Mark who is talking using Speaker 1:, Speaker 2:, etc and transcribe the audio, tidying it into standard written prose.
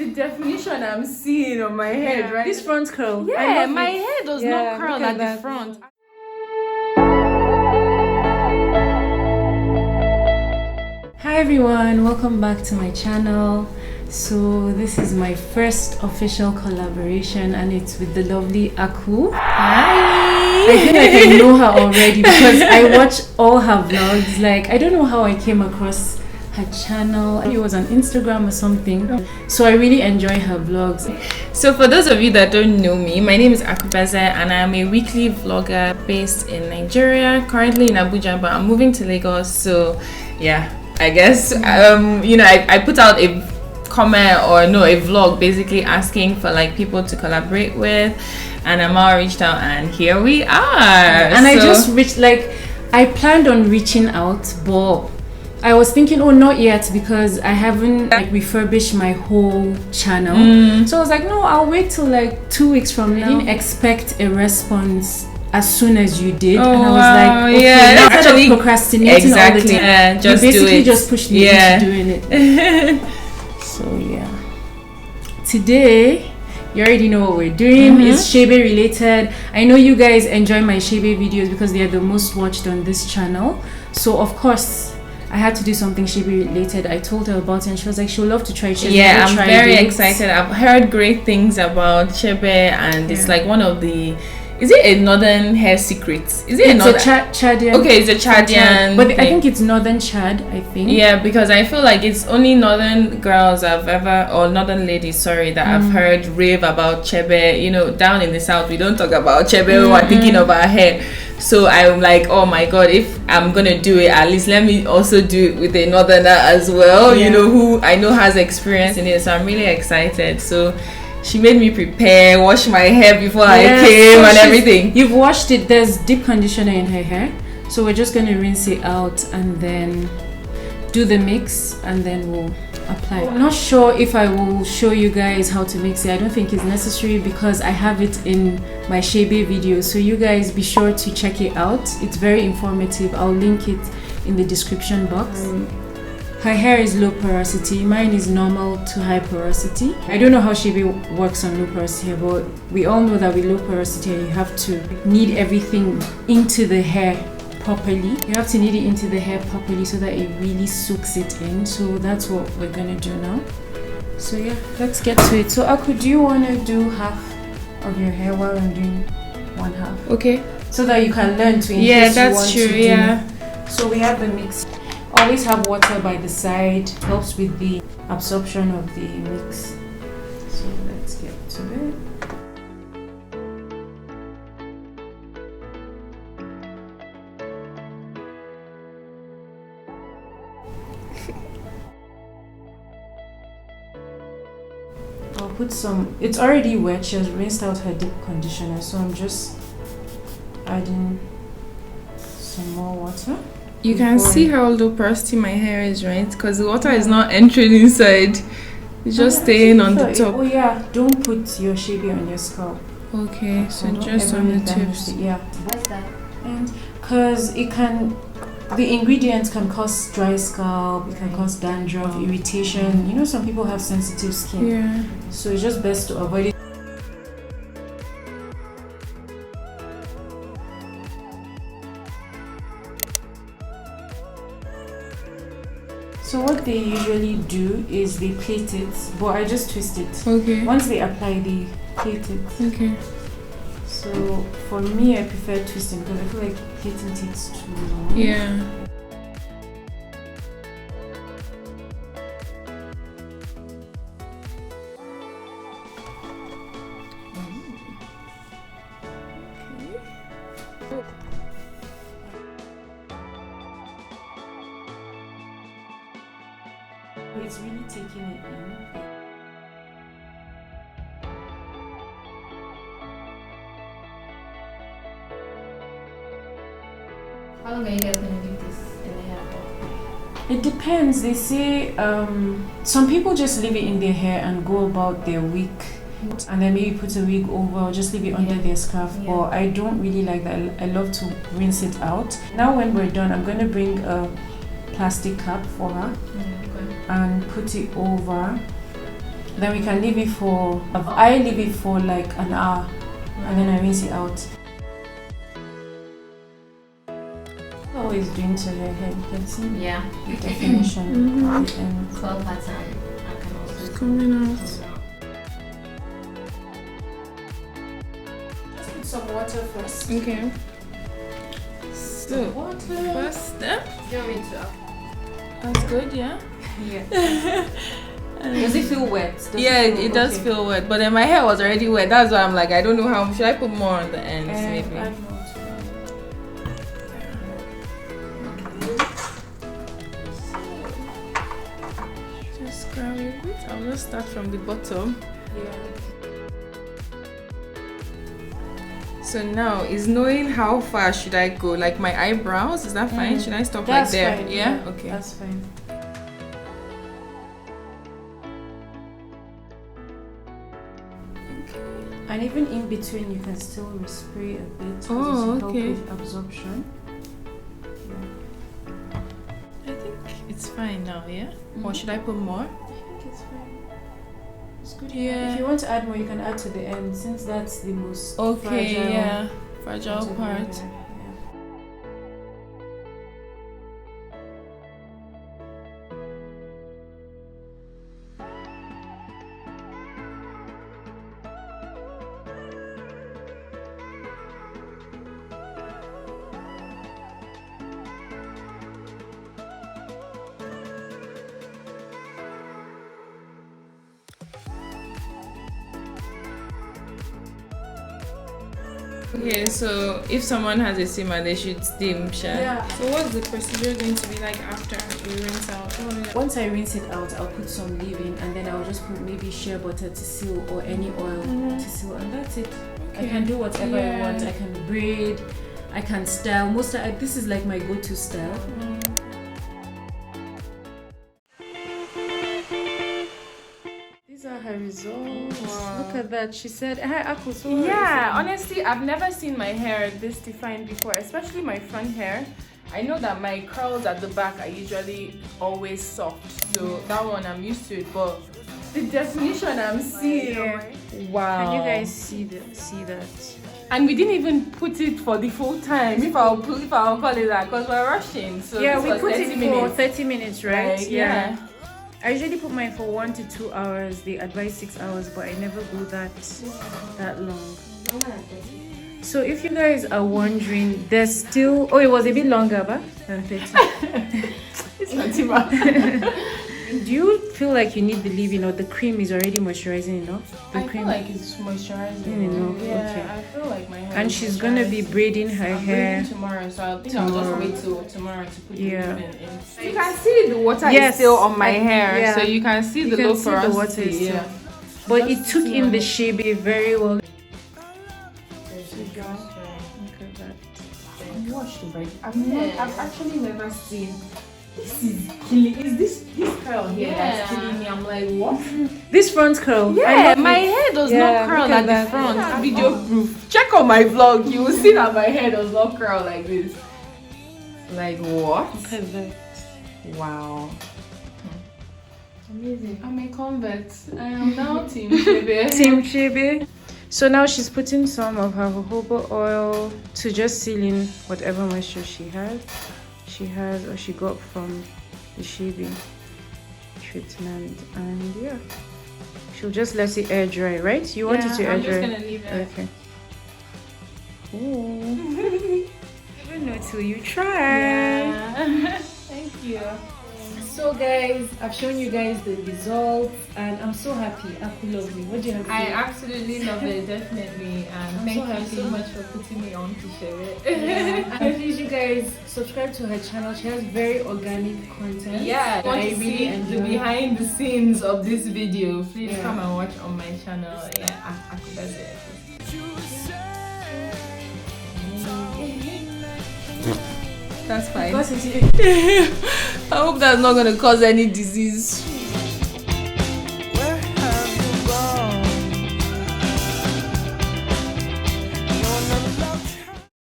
Speaker 1: the definition I'm seeing on my head, right?
Speaker 2: This front curl.
Speaker 1: Yeah, my hair does not curl at the front.
Speaker 2: Hi everyone, welcome back to my channel. So this is my first official collaboration and it's with the lovely Aku.
Speaker 1: Hi!
Speaker 2: I feel like I know her already because I watch all her vlogs. Like, I don't know how I came across her channel. It was on Instagram or something. So I really enjoy her vlogs.
Speaker 1: So for those of you that don't know me, my name is AKUBEZE and I'm a weekly vlogger based in Nigeria, currently in Abuja, but I'm moving to Lagos. So yeah, I guess you know, I put out a comment or no, a vlog basically asking for like people to collaborate with, and Amal reached out and here we are.
Speaker 2: And I just reached, like, I planned on reaching out, but I was thinking, oh, not yet, because I haven't like refurbished my whole channel. So I was like, no, I'll wait till like 2 weeks from now. I didn't expect a response as soon as you did, and I was like, okay,
Speaker 1: yeah,
Speaker 2: that's
Speaker 1: actually
Speaker 2: actually procrastinating
Speaker 1: exactly
Speaker 2: all the time.
Speaker 1: Yeah, just
Speaker 2: you basically
Speaker 1: do it.
Speaker 2: just pushed me into doing it. So yeah, today you already know what we're doing. It's CHÉBÉ related. I know you guys enjoy my CHÉBÉ videos because they are the most watched on this channel, so of course I had to do something CHÉBÉ related. I told her about it and she was like, she would love to try CHÉBÉ.
Speaker 1: Yeah, I'm very excited. I've heard great things about CHÉBÉ, and it's like one of the, is it a northern hair secret? Is it
Speaker 2: it's a Chadian?
Speaker 1: Okay, it's a Chadian,
Speaker 2: but I think it's northern Chad, I think.
Speaker 1: Yeah, because I feel like it's only northern girls I've ever, or northern ladies, sorry, that I've heard rave about CHÉBÉ. You know, down in the south we don't talk about CHÉBÉ when we're thinking of our hair. So I'm like, oh my god, if I'm gonna do it, at least let me also do it with a northerner as well, you know, who I know has experience in it. So I'm really excited. So she made me prepare, wash my hair before I came, so and everything.
Speaker 2: You've washed it. There's deep conditioner in her hair, so we're just gonna rinse it out and then do the mix, and then we'll apply. I'm not sure if I will show you guys how to mix it. I don't think it's necessary because I have it in my CHÉBÉ video, so you guys be sure to check it out. It's very informative. I'll link it in the description box. Her hair is low porosity. Mine is normal to high porosity. I don't know how CHÉBÉ works on low porosity hair, but we all know that with low porosity hair, you have to knead everything into the hair properly. You have to knead it into the hair properly so that it really soaks it in. So that's what we're gonna do now. So yeah, let's get to it. So Aku, do you want to do half of your hair while I'm doing one half?
Speaker 1: Okay.
Speaker 2: So that you can learn to.
Speaker 1: Yeah, that's true. Yeah.
Speaker 2: So we have the mix. Always have water by the side, helps with the absorption of the mix. So let's get to it. I'll put some, it's already wet, she has rinsed out her deep conditioner, so I'm just adding some more water.
Speaker 1: You can see how low porosity my hair is, right? Because the water is not entering inside. It's just staying on the top.
Speaker 2: Oh yeah, don't put your CHÉBÉ on your scalp.
Speaker 1: Okay, so just on the tips.
Speaker 2: Yeah. What's that? And because it can, the ingredients can cause dry scalp, it can cause dandruff, irritation. You know, some people have sensitive skin.
Speaker 1: Yeah.
Speaker 2: So it's just best to avoid it. So what they usually do is they plait it, but I just twist it.
Speaker 1: Okay.
Speaker 2: Once they apply, they plait it.
Speaker 1: Okay.
Speaker 2: So for me, I prefer twisting because I feel like plaiting takes too long.
Speaker 1: Yeah.
Speaker 2: It's really taking it in.
Speaker 3: How long are you guys going to do this in the hair for?
Speaker 2: It depends. They say some people just leave it in their hair and go about their week, and then maybe put a wig over or just leave it under their scarf. But I don't really like that. I love to rinse it out. Now when we're done, I'm going to bring a plastic cap for her and put it over Then we can leave it for, I leave it for like an hour and then I rinse it out. Always doing to her hair, you can see the definition at the end.
Speaker 3: Curl pattern. I can also
Speaker 1: It's coming out.
Speaker 2: Just put some water first.
Speaker 1: Okay. So,
Speaker 2: Water.
Speaker 1: first step.
Speaker 3: Do you want me to?
Speaker 1: That's good, yeah?
Speaker 2: Yeah. Does it feel wet?
Speaker 1: It does feel wet, but then my hair was already wet. That's why I'm like, I don't know how. Should I put more on the ends, maybe? Just grab it. I'll just start from the bottom.
Speaker 2: Yeah.
Speaker 1: So now is knowing how far should I go? Like my eyebrows, is that fine? Should I stop
Speaker 2: That's
Speaker 1: like there?
Speaker 2: fine,
Speaker 1: Yeah? Okay.
Speaker 2: That's fine. And even in between, you can still respray a bit because
Speaker 1: Oh,
Speaker 2: it helps
Speaker 1: okay.
Speaker 2: with absorption.
Speaker 1: I think it's fine now, yeah? Or should I put more?
Speaker 2: I think it's fine. It's good.
Speaker 1: Yeah.
Speaker 2: If you want to add more, you can add to the end since that's the most
Speaker 1: Okay,
Speaker 2: fragile
Speaker 1: yeah. Fragile
Speaker 2: part of your
Speaker 1: part.
Speaker 2: hair.
Speaker 1: Okay, so if someone has a simmer, they should steam,
Speaker 2: Yeah.
Speaker 1: So what's the procedure going to be like after we rinse out?
Speaker 2: Once I rinse it out, I'll put some leave-in and then I'll just put maybe shea butter to seal or any oil to seal, and that's it. I can do whatever I want. I can braid, I can style. This is like my go-to style. These are her results.
Speaker 1: Wow.
Speaker 2: Look at that. She said, "Hi, Aku." So
Speaker 1: Yeah, honestly, I've never seen my hair this defined before, especially my front hair. I know that my curls at the back are usually always soft, so that one I'm used to it, but the definition I'm seeing, wow.
Speaker 2: Can you guys see that?
Speaker 1: And we didn't even put it for the full time, if I'll call it that, because we're rushing. So
Speaker 2: Yeah,
Speaker 1: this
Speaker 2: we
Speaker 1: was
Speaker 2: put
Speaker 1: 30
Speaker 2: it
Speaker 1: minutes.
Speaker 2: for 30 minutes, right?
Speaker 1: Like, yeah.
Speaker 2: I usually put mine for 1 to 2 hours. They advise 6 hours, but I never go that long. So if you guys are wondering, there's still it was a bit longer, but than 30.
Speaker 1: It's not too bad.
Speaker 2: Do you feel like you need the leave-in or the cream is already moisturizing enough? The
Speaker 1: I feel like it's moisturizing.
Speaker 2: Enough,
Speaker 1: Yeah,
Speaker 2: okay.
Speaker 1: I feel like my hair
Speaker 2: And
Speaker 1: is
Speaker 2: she's gonna be
Speaker 1: moisturized.
Speaker 2: braiding her
Speaker 1: I'm
Speaker 2: hair.
Speaker 1: braiding tomorrow, so I think I'll just wait till tomorrow to put the
Speaker 2: Yeah.
Speaker 1: ribbon in. You can see the water
Speaker 2: Yes,
Speaker 1: is still on my hair,
Speaker 2: yeah.
Speaker 1: so you can see the
Speaker 2: You
Speaker 1: low
Speaker 2: can see the water
Speaker 1: porosity.
Speaker 2: is still.
Speaker 1: Yeah.
Speaker 2: But
Speaker 1: Just
Speaker 2: it took
Speaker 1: see
Speaker 2: in
Speaker 1: on
Speaker 2: the
Speaker 1: it.
Speaker 2: CHÉBÉ very well. Look at that.
Speaker 1: Watch the braid. I've actually never seen. This is killing. Is this curl here that's killing me? I'm like, what?
Speaker 2: This front curl. I
Speaker 1: Yeah,
Speaker 2: love
Speaker 1: my
Speaker 2: it.
Speaker 1: hair does
Speaker 2: Yeah,
Speaker 1: not curl
Speaker 2: look
Speaker 1: at
Speaker 2: at
Speaker 1: the
Speaker 2: that.
Speaker 1: front.
Speaker 2: Yeah.
Speaker 1: Video proof. Check on my vlog. You will see that my hair does not curl like this. Like what?
Speaker 2: Look at that.
Speaker 1: Wow.
Speaker 2: Amazing.
Speaker 1: I'm a convert. I am now Team Chebe.
Speaker 2: Team CHÉBÉ. So now she's putting some of her jojoba oil to just seal in whatever moisture she has or she got from the CHÉBÉ treatment, and yeah, she'll just let it air dry, right? You want it to air
Speaker 1: I'm
Speaker 2: dry?
Speaker 1: just gonna leave it.
Speaker 2: Okay. Ooh. Never know till you try.
Speaker 1: Yeah. Thank you.
Speaker 2: So guys, I've shown you guys the results and I'm so happy. Aku loves me. What do you have to
Speaker 1: I
Speaker 2: say?
Speaker 1: absolutely love it, definitely. And
Speaker 2: I'm
Speaker 1: thank
Speaker 2: so
Speaker 1: you
Speaker 2: happy.
Speaker 1: so much for putting me on to share it.
Speaker 2: And please, you guys, subscribe to her channel. She has very organic content.
Speaker 1: Yeah,
Speaker 2: that I
Speaker 1: want to
Speaker 2: really
Speaker 1: see
Speaker 2: enjoy.
Speaker 1: the behind the scenes of this video, please
Speaker 2: Yeah.
Speaker 1: come and watch on my channel. Yeah, AKUBEZE. That's fine. I hope that's not gonna cause any disease.